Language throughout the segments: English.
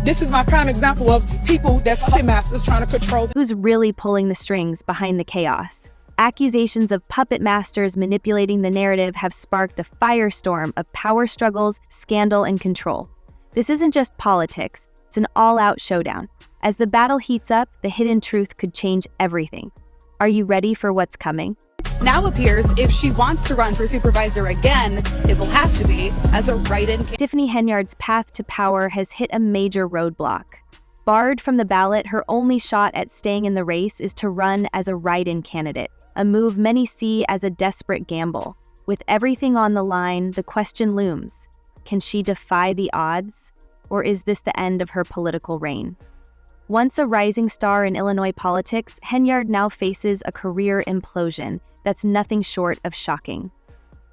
This is my prime example of people that puppet masters trying to control. Who's really pulling the strings behind the chaos? Accusations of puppet masters manipulating the narrative have sparked a firestorm of power struggles, scandal, and control. This isn't just politics, it's an all-out showdown. As the battle heats up, the hidden truth could change everything. Are you ready for what's coming? Now appears if she wants to run for supervisor again, it will have to be as a write-in. Tiffany Henyard's path to power has hit a major roadblock. Barred from the ballot, her only shot at staying in the race is to run as a write-in candidate, a move many see as a desperate gamble. With everything on the line, the question looms: can she defy the odds, or is this the end of her political reign? Once a rising star in Illinois politics, Henyard now faces a career implosion that's nothing short of shocking.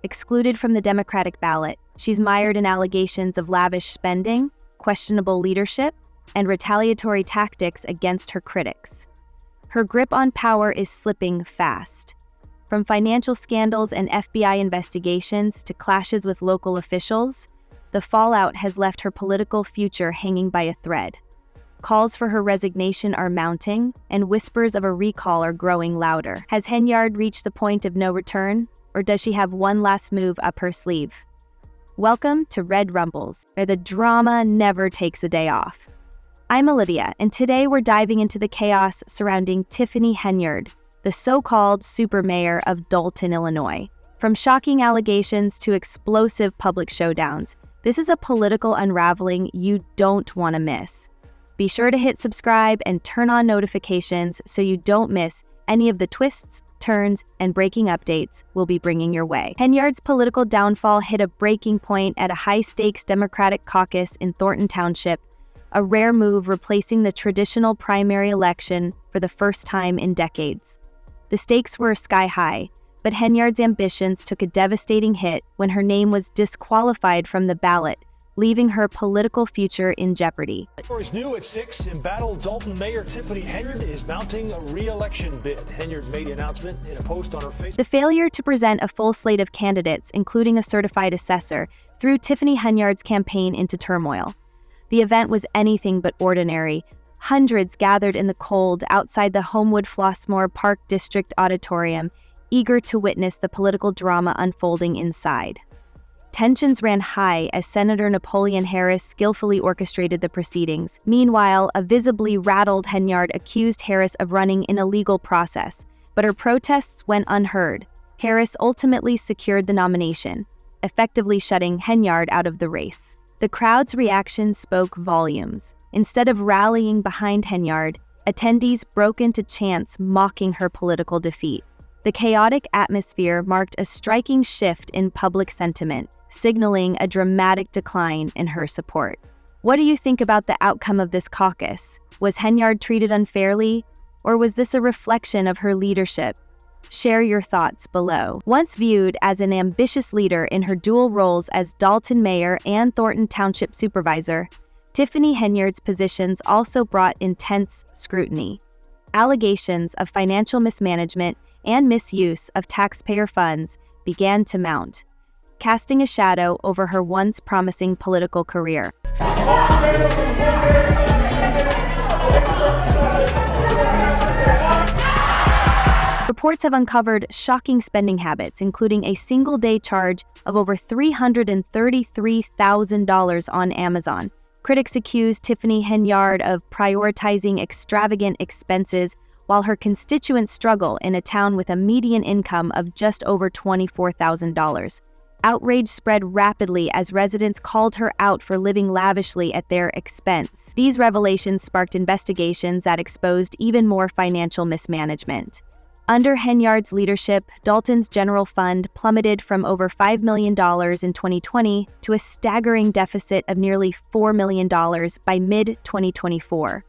Excluded from the Democratic ballot, she's mired in allegations of lavish spending, questionable leadership, and retaliatory tactics against her critics. Her grip on power is slipping fast. From financial scandals and FBI investigations to clashes with local officials, the fallout has left her political future hanging by a thread. Calls for her resignation are mounting, and whispers of a recall are growing louder. Has Henyard reached the point of no return, or does she have one last move up her sleeve? Welcome to Red Rumbles, where the drama never takes a day off. I'm Olivia, and today we're diving into the chaos surrounding Tiffany Henyard, the so-called super mayor of Dalton, Illinois. From shocking allegations to explosive public showdowns, this is a political unraveling you don't want to miss. Be sure to hit subscribe and turn on notifications so you don't miss any of the twists, turns, and breaking updates we'll be bringing your way. Henyard's political downfall hit a breaking point at a high-stakes Democratic caucus in Thornton Township, a rare move replacing the traditional primary election for the first time in decades. The stakes were sky-high, but Henyard's ambitions took a devastating hit when her name was disqualified from the ballot, leaving her political future in jeopardy. Stories new at 6. Embattled Dalton Mayor Tiffany Henyard is mounting a re-election bid. Henyard made the announcement in a post on her Facebook. The failure to present a full slate of candidates, including a certified assessor, threw Tiffany Henyard's campaign into turmoil. The event was anything but ordinary. Hundreds gathered in the cold outside the Homewood Flossmoor Park District Auditorium, eager to witness the political drama unfolding inside. Tensions ran high as Senator Napoleon Harris skillfully orchestrated the proceedings. Meanwhile, a visibly rattled Henyard accused Harris of running in a illegal process, but her protests went unheard. Harris ultimately secured the nomination, effectively shutting Henyard out of the race. The crowd's reaction spoke volumes. Instead of rallying behind Henyard, attendees broke into chants mocking her political defeat. The chaotic atmosphere marked a striking shift in public sentiment, signaling a dramatic decline in her support. What do you think about the outcome of this caucus? Was Henyard treated unfairly, or was this a reflection of her leadership? Share your thoughts below. Once viewed as an ambitious leader in her dual roles as Dalton mayor and Thornton Township supervisor, Tiffany Henyard's positions also brought intense scrutiny. Allegations of financial mismanagement and misuse of taxpayer funds began to mount, casting a shadow over her once promising political career. Reports have uncovered shocking spending habits, including a single-day charge of over $333,000 on Amazon. Critics accuse Tiffany Henyard of prioritizing extravagant expenses while her constituents struggle in a town with a median income of just over $24,000. Outrage spread rapidly as residents called her out for living lavishly at their expense. These revelations sparked investigations that exposed even more financial mismanagement. Under Henyard's leadership, Dalton's general fund plummeted from over $5 million in 2020 to a staggering deficit of nearly $4 million by mid-2024.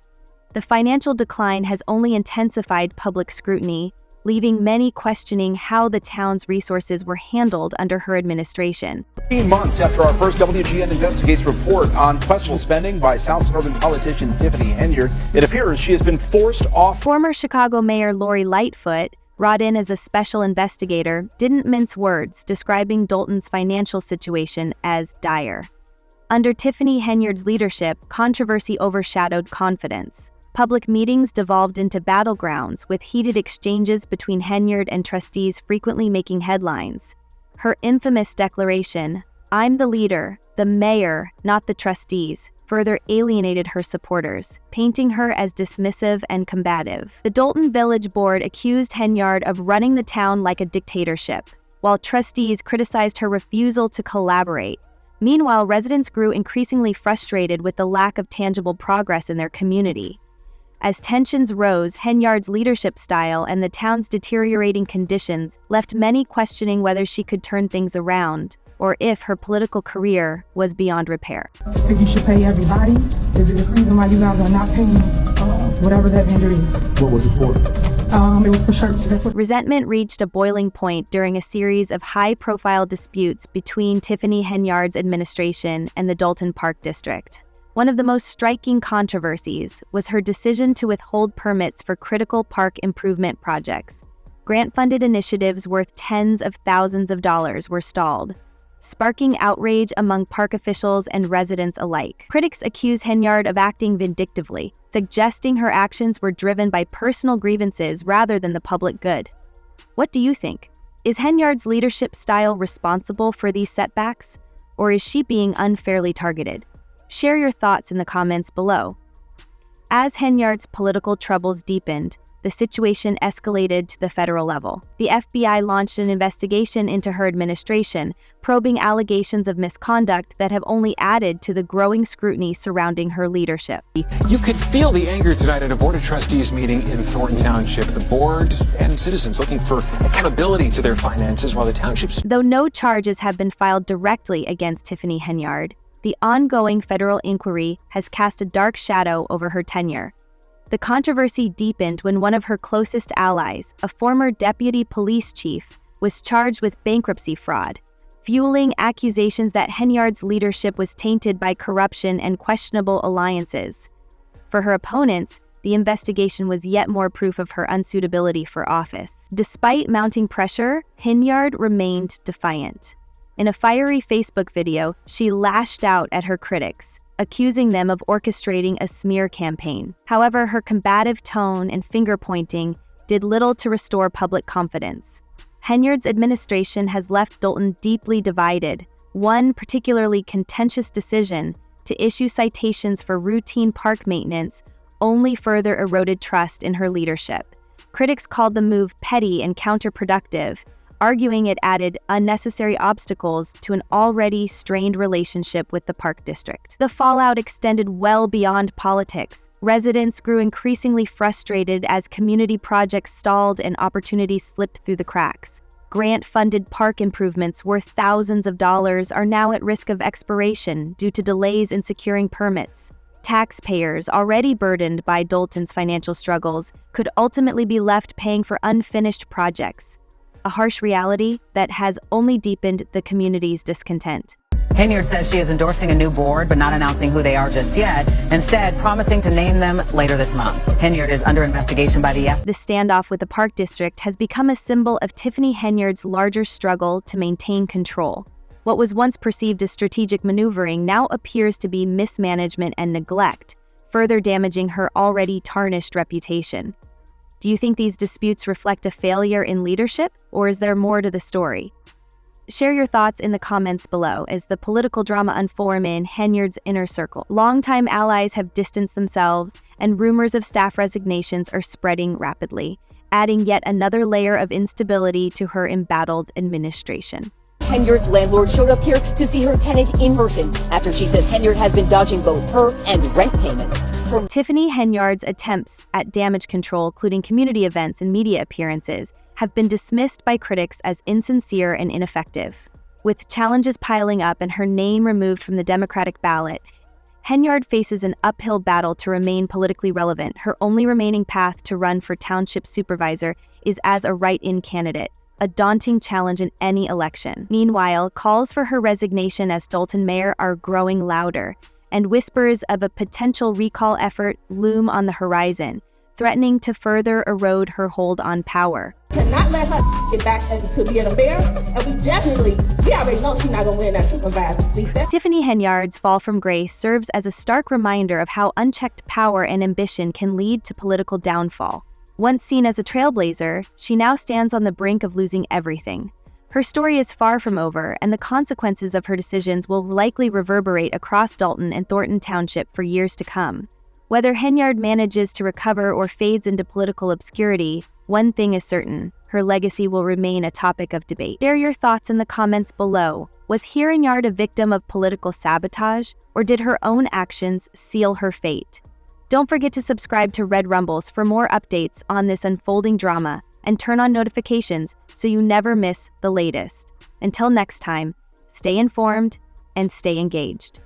The financial decline has only intensified public scrutiny, leaving many questioning how the town's resources were handled under her administration. 15 months after our first WGN Investigates report on questionable spending by South Suburban politician Tiffany Henyard, it appears she has been forced off. Former Chicago Mayor Lori Lightfoot, brought in as a special investigator, didn't mince words, describing Dalton's financial situation as dire. Under Tiffany Henyard's leadership, controversy overshadowed confidence. Public meetings devolved into battlegrounds, with heated exchanges between Henyard and trustees frequently making headlines. Her infamous declaration, "I'm the leader, the mayor, not the trustees," further alienated her supporters, painting her as dismissive and combative. The Dolton Village Board accused Henyard of running the town like a dictatorship, while trustees criticized her refusal to collaborate. Meanwhile, residents grew increasingly frustrated with the lack of tangible progress in their community. As tensions rose, Henyard's leadership style and the town's deteriorating conditions left many questioning whether she could turn things around, or if her political career was beyond repair. If you should pay everybody, is it the reason why you guys are not paying whatever that vendor is? What was it for? It was for shirts. That's what. Resentment reached a boiling point during a series of high-profile disputes between Tiffany Henyard's administration and the Dolton Park District. One of the most striking controversies was her decision to withhold permits for critical park improvement projects. Grant-funded initiatives worth tens of thousands of dollars were stalled, sparking outrage among park officials and residents alike. Critics accuse Henyard of acting vindictively, suggesting her actions were driven by personal grievances rather than the public good. What do you think? Is Henyard's leadership style responsible for these setbacks, or is she being unfairly targeted? Share your thoughts in the comments below. As Henyard's political troubles deepened, the situation escalated to the federal level. The FBI launched an investigation into her administration, probing allegations of misconduct that have only added to the growing scrutiny surrounding her leadership. You could feel the anger tonight at a Board of Trustees meeting in Thornton Township. The board and citizens looking for accountability to their finances while the township's... Though no charges have been filed directly against Tiffany Henyard, the ongoing federal inquiry has cast a dark shadow over her tenure. The controversy deepened when one of her closest allies, a former deputy police chief, was charged with bankruptcy fraud, fueling accusations that Henyard's leadership was tainted by corruption and questionable alliances. For her opponents, the investigation was yet more proof of her unsuitability for office. Despite mounting pressure, Henyard remained defiant. In a fiery Facebook video, she lashed out at her critics, accusing them of orchestrating a smear campaign. However, her combative tone and finger-pointing did little to restore public confidence. Henyard's administration has left Dolton deeply divided. One particularly contentious decision to issue citations for routine park maintenance only further eroded trust in her leadership. Critics called the move petty and counterproductive, arguing it added unnecessary obstacles to an already strained relationship with the park district. The fallout extended well beyond politics. Residents grew increasingly frustrated as community projects stalled and opportunities slipped through the cracks. Grant-funded park improvements worth thousands of dollars are now at risk of expiration due to delays in securing permits. Taxpayers, already burdened by Dolton's financial struggles, could ultimately be left paying for unfinished projects. A harsh reality that has only deepened the community's discontent. Henyard says she is endorsing a new board, but not announcing who they are just yet, instead promising to name them later this month. Henyard is under investigation by the FBI. The standoff with the Park District has become a symbol of Tiffany Henyard's larger struggle to maintain control. What was once perceived as strategic maneuvering now appears to be mismanagement and neglect, further damaging her already tarnished reputation. Do you think these disputes reflect a failure in leadership, or is there more to the story? Share your thoughts in the comments below as the political drama unfolds in Henyard's inner circle. Longtime allies have distanced themselves, and rumors of staff resignations are spreading rapidly, adding yet another layer of instability to her embattled administration. Henyard's landlord showed up here to see her tenant in person after she says Henyard has been dodging both her and rent payments. Tiffany Henyard's attempts at damage control, including community events and media appearances, have been dismissed by critics as insincere and ineffective. With challenges piling up and her name removed from the Democratic ballot, Henyard faces an uphill battle to remain politically relevant. Her only remaining path to run for township supervisor is as a write-in candidate, a daunting challenge in any election. Meanwhile, calls for her resignation as Dolton mayor are growing louder, and whispers of a potential recall effort loom on the horizon, threatening to further erode her hold on power. Cannot let her get back to being a mayor, and we already know she's not going to win that supervisor seat. Tiffany Henyard's fall from grace serves as a stark reminder of how unchecked power and ambition can lead to political downfall. Once seen as a trailblazer, she now stands on the brink of losing everything. Her story is far from over, and the consequences of her decisions will likely reverberate across Dalton and Thornton Township for years to come. Whether Henyard manages to recover or fades into political obscurity, one thing is certain: her legacy will remain a topic of debate. Share your thoughts in the comments below. Was Henyard a victim of political sabotage, or did her own actions seal her fate? Don't forget to subscribe to Red Rumbles for more updates on this unfolding drama, and turn on notifications so you never miss the latest. Until next time, stay informed and stay engaged.